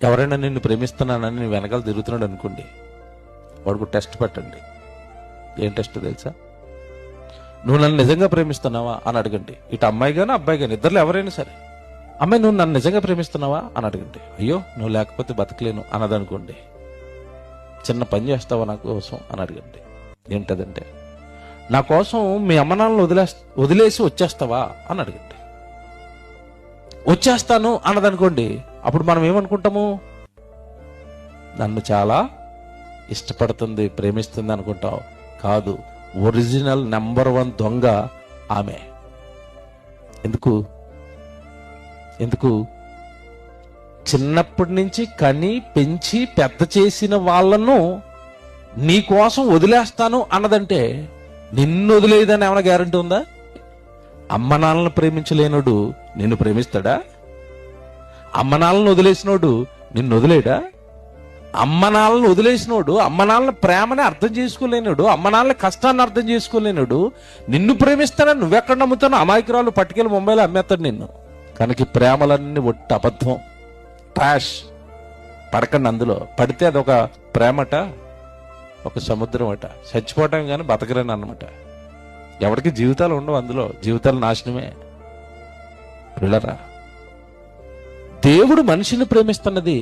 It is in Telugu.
ఎవరైనా నిన్ను ప్రేమిస్తున్నానని నీ వెనకాల తిరుగుతున్నాడు అనుకోండి, వాడికి టెస్ట్ పెట్టండి. ఏం టెస్ట్ తెలుసా? నువ్వు నన్ను నిజంగా ప్రేమిస్తున్నావా అని అడగండి. ఇటు అమ్మాయి కానీ అబ్బాయి కానీ, ఇద్దరు ఎవరైనా సరే, అమ్మాయి నువ్వు నన్ను నిజంగా ప్రేమిస్తున్నావా అని అడగండి. అయ్యో నువ్వు లేకపోతే బతకలేను అన్నదనుకోండి, చిన్న పని చేస్తావా నా కోసం అని అడగండి. ఏంటదంటే, నా కోసం మీ అమ్మ నాన్నలు వదిలేసి వచ్చేస్తావా అని అడగండి. వచ్చేస్తాను అన్నదనుకోండి, అప్పుడు మనం ఏమనుకుంటాము? నన్ను చాలా ఇష్టపడుతుంది, ప్రేమిస్తుంది అనుకుంటావు. కాదు, ఒరిజినల్ నెంబర్ 1 దొంగ ఆమె. ఎందుకు చిన్నప్పటి నుంచి కని పెంచి పెద్ద చేసిన వాళ్ళను నీ కోసం వదిలేస్తాను అన్నదంటే, నిన్ను వదిలేదని ఏమైనా గ్యారంటీ ఉందా? అమ్మ నాన్నలను ప్రేమించలేనోడు నిన్ను ప్రేమిస్తాడా? అమ్మ నాన్నలను వదిలేసినోడు నిన్ను వదిలేడా? అమ్మ నాన్నలను వదిలేసినోడు, అమ్మ నాన్నల ప్రేమని అర్థం చేసుకోలేనోడు, అమ్మ నాన్నల కష్టాన్ని అర్థం చేసుకోలేనోడు నిన్ను ప్రేమిస్తాడని నువ్వెక్కడ నమ్ముతావు? అమాయకురాలు పట్టుకెళ్ళి ముంబైలో అమ్మేస్తాడు నిన్ను. కనుక ప్రేమలన్నీ ఒట్టి అబద్ధం, ట్రాష్. పడకండి అందులో. పడితే అదొక ప్రేమట, ఒక సముద్రం అట. చచ్చిపోవటం కానీ బతకరని అన్నమాట. ఎవరికి జీవితాలు ఉండవు అందులో, జీవితాలు నాశనమే. పిల్లరా, దేవుడు మనిషిని ప్రేమిస్తున్నది